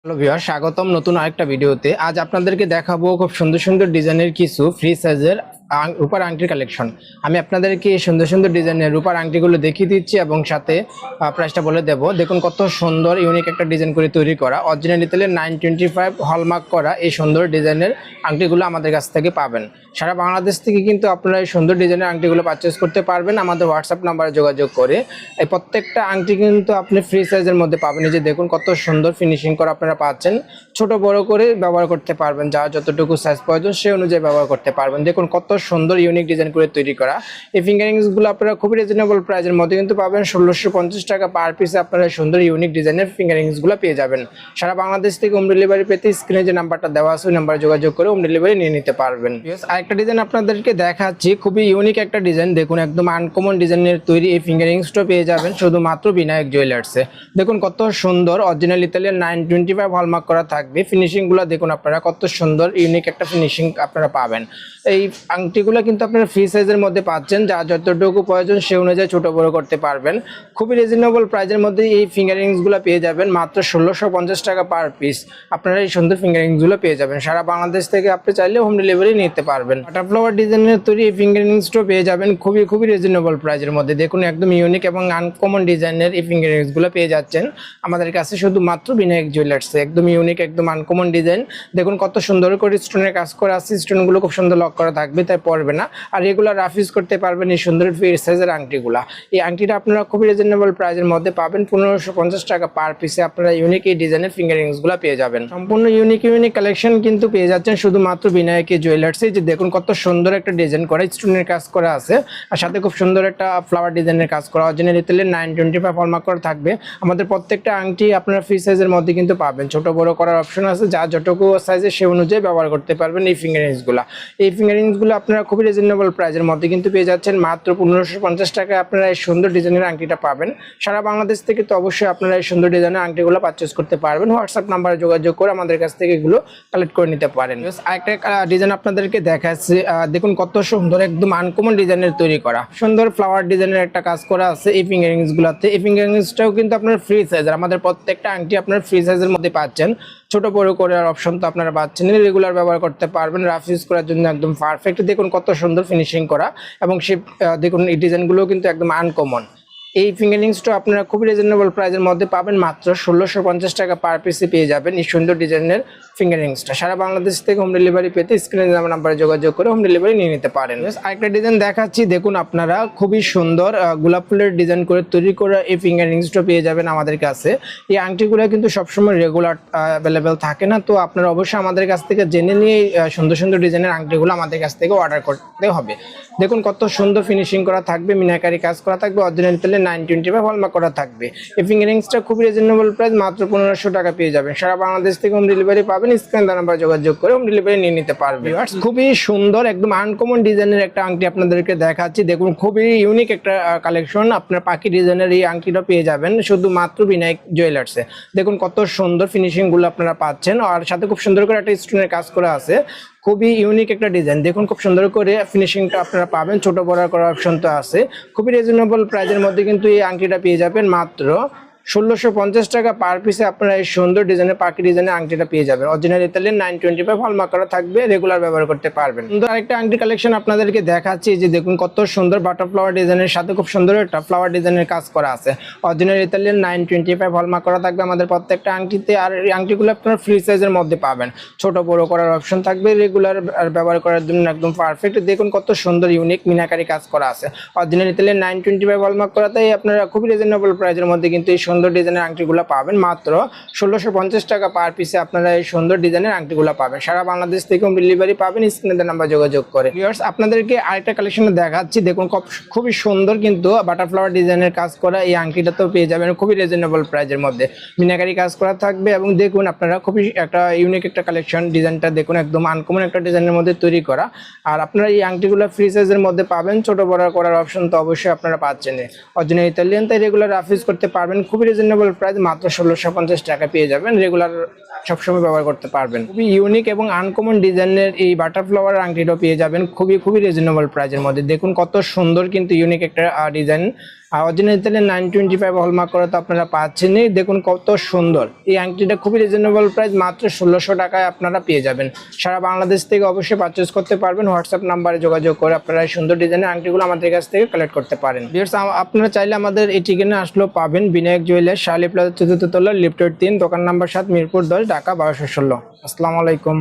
Hello viewer, স্বাগতম নতুন আরেকটা ভিডিওতে। আজ আপনাদেরকে দেখাবো খুব সুন্দর সুন্দর ডিজাইনের কিছু ফ্রি সাইজের রূপার আংটির কালেকশন। আমি আপনাদেরকে এই সুন্দর সুন্দর ডিজাইনের রূপার আংটিগুলো দেখিয়ে দিচ্ছি এবং সাথে প্রাইসটা বলে দেব। দেখুন কত সুন্দর ইউনিক একটা ডিজাইন করে তৈরি করা, অরিজিনাল ইতালিয়ান 925 হলমার্ক করা এই সুন্দর ডিজাইনের আংটিগুলো আমাদের কাছ থেকে পাবেন। সারা বাংলাদেশ থেকে কিন্তু আপনারা এই সুন্দর ডিজাইনের আংটিগুলো পারচেস করতে পারবেন আমাদের হোয়াটসঅ্যাপ নাম্বারে যোগাযোগ করে। এই প্রত্যেকটা আংটি কিন্তু আপনি ফ্রি সাইজের মধ্যে পাবেন। এই যে দেখুন কত সুন্দর ফিনিশিং করা আপনারা পাচ্ছেন। ছোট বড় করে ব্যবহার করতে পারবেন, যার যতটুকু সাইজ প্রয়োজন সেই অনুযায়ী ব্যবহার করতে পারবেন। দেখুন কত সুন্দর ইউনিক ডিজাইন করে তৈরি করা এই ফিঙ্গারিংসগুলো আপনারা খুবই রিজনেবল প্রাইসের মধ্যে কিন্তু পাবেন। 1650 টাকা পার পিসে আপনারা সুন্দর ইউনিক ডিজাইনের ফিঙ্গারিংসগুলো পেয়ে যাবেন। সারা বাংলাদেশ থেকে হোম ডেলিভারি পেতে স্ক্রিনে যে নাম্বারটা দেওয়া আছে ওই নাম্বারে যোগাযোগ করে হোম ডেলিভারি নিয়ে নিতে পারবেন। আরেকটা ডিজাইন আপনাদেরকে দেখাচ্ছি, খুবই ইউনিক একটা ডিজাইন। দেখুন একদম আনকমন ডিজাইনের তৈরি এই ফিঙ্গারিংসটা পেয়ে যাবেন শুধুমাত্র বিনায়ক জুয়েলার্সে। দেখুন কত সুন্দর অরিজিনাল ইতালিয়ান 925 হলমার্ক করা থাকবে। ফিনিশিংগুলো দেখুন আপনারা কত সুন্দর ইউনিক একটা ফিনিশিং আপনারা পাবেন। এই আংটিগুলো কিন্তু আপনারা ফ্রি সাইজের মধ্যে পাচ্ছেন, যা যতটুকু প্রয়োজন সে অনুযায়ী ছোট বড় করতে পারবেন। খুবই রিজনেবল প্রাইসের মধ্যে এই ফিঙ্গারিংসগুলো পেয়ে যাবেন মাত্র 1650 টাকা পার পিস। আপনারা এই সুন্দর ফিঙ্গারিংসগুলো পেয়ে যাবেন। সারা বাংলাদেশ থেকে আপনি চাইলে হোম ডেলিভারি নিতে পারবেন। বাটারফ্লাওয়ার ডিজাইনের তৈরি এই ফিঙ্গারিংসটাও পেয়ে যাবেন খুবই রিজনেবল প্রাইসের মধ্যে। দেখুন একদম ইউনিক এবং আনকমন ডিজাইনের এই ফিঙ্গারিংসগুলো পেয়ে যাচ্ছেন আমাদের কাছে শুধুমাত্র বিনায়ক জুয়েলার্সে। একদম ইউনিক একদম আনকমন ডিজাইন। দেখুন কত সুন্দর করে স্টোনের কাজ করা আছে, স্টোনগুলো খুব সুন্দর লক করা থাকবে, তাই পড়বে না। আর রেগুলার রাফ ইউজ করতে পারবেন এই সুন্দর ফ্রি সাইজের আংটিগুলা। এই আংটিটা আপনারা খুবই রিজনেবল প্রাইসের মধ্যে পাবেন 1550 টাকা পার পিসে। আপনারা ইউনিক এই ডিজাইনের ফিঙ্গারিংসগুলো পেয়ে যাবেন। সম্পূর্ণ ইউনিক কালেকশন কিন্তু পেয়ে যাচ্ছেন শুধুমাত্র বিনায়ক জুয়েলার্সে। যে দেখুন কত সুন্দর একটা ডিজাইন করা, স্টোনের কাজ করা আছে আর সাথে খুব সুন্দর একটা ফ্লাওয়ার ডিজাইনের কাজ করা। অরিজিনাল ইতালিয়ান 925 হলমার্ক করা থাকবে। আমাদের প্রত্যেকটা আংটি আপনারা ফ্রি সাইজের মধ্যে কিন্তু পাবেন। ছোট বড় করার অপশন আছে, যা যতটুকু সাইজে সে অনুযায়ী ব্যবহার করতে পারবেন এই ফিঙ্গারিংসগুলো। এই ফিঙ্গারিংসগুলো আপনারা খুবই রিজনেবল প্রাইসের মধ্যে কিন্তু পেয়ে যাচ্ছেন মাত্র 1550 টাকায়। আপনারা এই সুন্দর ডিজাইনের আংটিটা পাবেন। সারা বাংলাদেশ থেকে তো অবশ্যই আপনারা এই সুন্দর ডিজাইনের আংটিগুলো পারচেস করতে পারবেন। হোয়াটসঅ্যাপ নাম্বারে যোগাযোগ করে আমাদের কাছ থেকে এগুলো কালেক্ট করে নিতে পারেন। আরেকটা ডিজাইন আপনাদেরকে দেখাচ্ছি, দেখুন কত সুন্দর একদম আনকমন ডিজাইনের তৈরি করা সুন্দর ফ্লাওয়ার ডিজাইনের একটা কাজ করা আছে এই ফিঙ্গারিংসগুলোতে। এই ফিঙ্গারিংসটাও কিন্তু আপনার ফ্রি সাইজের। আমাদের প্রত্যেকটা আংটি আপনার ফ্রি সাইজের মধ্যে পাচ্ছেন। ছোট বড় করার অপশন তো আপনারা পাচ্ছেন, রেগুলার ব্যবহার করতে পারবেন। রাফ ইউজ করার জন্য একদম পারফেক্ট। দেখুন কত সুন্দর ফিনিশিং করা এবং সে দেখুন এই ডিজাইনগুলো কিন্তু একদম আনকমন। এই ফিঙ্গারিংসটা আপনারা খুবই রিজনেবল প্রাইসের মধ্যে পাবেন মাত্র 1650 টাকা পার পিসে পেয়ে যাবেন এই সুন্দর ডিজাইনের ফিঙ্গারিংসটা। সারা বাংলাদেশ থেকে হোম ডেলিভারি পেতে স্ক্রিনে দেওয়া নাম্বারে যোগাযোগ করে হোম ডেলিভারি নিয়ে নিতে পারেন। আরেকটা ডিজাইন দেখাচ্ছি, দেখুন আপনারা খুবই সুন্দর গোলাপ ফুলের ডিজাইন করে তৈরি করা এই ফিঙ্গারিংসটা পেয়ে যাবেন আমাদের কাছে। এই আংটিগুলো কিন্তু সবসময় রেগুলার অ্যাভেলেবেল থাকে না, তো আপনারা অবশ্যই আমাদের কাছ থেকে জেনে নিয়ে সুন্দর সুন্দর ডিজাইনের আংটিগুলো আমাদের কাছ থেকে অর্ডার করতে হবে। দেখুন কত সুন্দর ফিনিশিং করা থাকবে, মিনাকারি কাজ করা থাকবে, অরিজিনাল ইতালিয়ান 925 হলমার্ক করা থাকবে। এই ফিঙ্গারিংসটা খুবই রিজনেবল প্রাইস মাত্র 1500 টাকা পেয়ে যাবেন। সারা বাংলাদেশ থেকে হোম ডেলিভারি পাবেন। স্ক্রিনে দেওয়া নাম্বারে যোগাযোগ করে হোম ডেলিভারি নিয়ে নিতে পারবেন। খুবই সুন্দর একদম আনকমন ডিজাইনের একটা আংটি আপনাদেরকে দেখাচ্ছি। দেখুন খুবই ইউনিক একটা কালেকশন। আপনার পাখি ডিজাইনের এই আংটিটা পেয়ে যাবেন শুধুমাত্র বিনায়ক জুয়েলার্সে। দেখুন কত সুন্দর ফিনিশিং গুলো আপনারা পাচ্ছেন আর সাথে খুব সুন্দর করে একটা স্টোনের কাজ করা আছে। খুবই ইউনিক একটা ডিজাইন। দেখুন খুব সুন্দর করে ফিনিশিংটা আপনারা পাবেন। ছোট বড় করার অপশন তো আছে। খুবই রিজনেবল প্রাইসের মধ্যে কিন্তু এই আংটিটা পেয়ে যাবেন মাত্র 1650 টাকা পার পিসে। আপনারা এই সুন্দর ডিজাইনের পাখি ডিজাইনের আংটিটা পেয়ে যাবেন। অরিজিনাল ইতালিয়ান 925 হলমার্ক করা থাকবে, রেগুলার ব্যবহার করতে পারবেন। সুন্দর আরেকটা আংটি কালেকশন আপনাদেরকে দেখাচ্ছি। যে দেখুন কত সুন্দর বাটারফ্লাওয়ার ডিজাইনের সাথে খুব সুন্দর একটা ফ্লাওয়ার ডিজাইনের কাজ করা আছে। অরিজিনাল ইতালিয়ান 925 হলমার্ক করা থাকবে আমাদের প্রত্যেকটা আংটিতে। আর এই আংটিগুলো আপনারা ফ্রি সাইজের মধ্যে পাবেন। ছোট বড় করার অপশন থাকবে, রেগুলার ব্যবহার করার জন্য একদম পারফেক্ট। দেখুন কত সুন্দর ইউনিক মিনাকারি কাজ করা আছে। অরিজিনাল ইতালিয়ান 925 হলমার্ক করা, তাই আপনারা খুবই রিজনেবল প্রাইসের মধ্যে কিন্তু এই সুন্দর ডিজাইনের আংটিগুলো পাবেন মাত্র 1650 টাকা পার পিসে। আপনারা এই সুন্দর ডিজাইনের আংটিগুলো পাবেন। সারা বাংলাদেশ থেকে হোম ডেলিভারি পাবেন স্ক্রিনে দেওয়া নাম্বার যোগাযোগ করে। ভিউয়ার্স আপনাদেরকে আরেকটা কালেকশন দেখাচ্ছি। দেখুন খুবই সুন্দর কিন্তু বাটারফ্লাওয়ার ডিজাইনের কাজ করা এই আংটিটা তো পেয়ে যাবেন খুবই রিজনেবল প্রাইসের মধ্যে। মিনাকারি কাজ করা থাকবে এবং দেখুন আপনারা খুবই একটা ইউনিক একটা কালেকশন। ডিজাইনটা দেখুন একদম আনকমন একটা ডিজাইনের মধ্যে তৈরি করা। আর আপনারা এই আংটিগুলো ফ্রি সাইজের মধ্যে পাবেন। ছোট বড় করার অপশন তো অবশ্যই আপনারা পাচ্ছেন। অরিজিনাল ইতালিয়ান, তাই রেগুলার রাফ ইউজ করতে পারবেন। খুবই রিজনেবল প্রাইস মাত্র 1650 টাকা পেয়ে যাবেন। রেগুলার সবসময় ব্যবহার করতে পারবেন। খুবই ইউনিক এবং আনকমন ডিজাইনের এই বাটারফ্লাওয়ার আংটিটাও পেয়ে যাবেন খুবই রিজনেবল প্রাইসের মধ্যে। দেখুন কত সুন্দর কিন্তু ইউনিক একটা ডিজাইন আর অরিজিনাল ইতালি 925 হলমার্ক করা তো আপনারা পাচ্ছেনই। দেখুন কত সুন্দর এই আংটিটা, খুবই রিজনেবল প্রাইস, মাত্র 1600 টাকায় আপনারা পেয়ে যাবেন। সারা বাংলাদেশ থেকে অবশ্যই পারচেজ করতে পারবেন। হোয়াটসঅ্যাপ নাম্বারে যোগাযোগ করে আপনারা এই সুন্দর ডিজাইনের আংটিগুলো আমাদের কাছ থেকে কালেক্ট করতে পারেন। ভিউয়ার্স, আপনারা চাইলে আমাদের এই ঠিকানা আসলেও পাবেন। বিনায়ক জুয়েলার্স, শালি প্লাজা, 4th তলা, লিফটেড 3, দোকান নাম্বার 7, মিরপুর 10, ঢাকা 1216। আসসালামু আলাইকুম।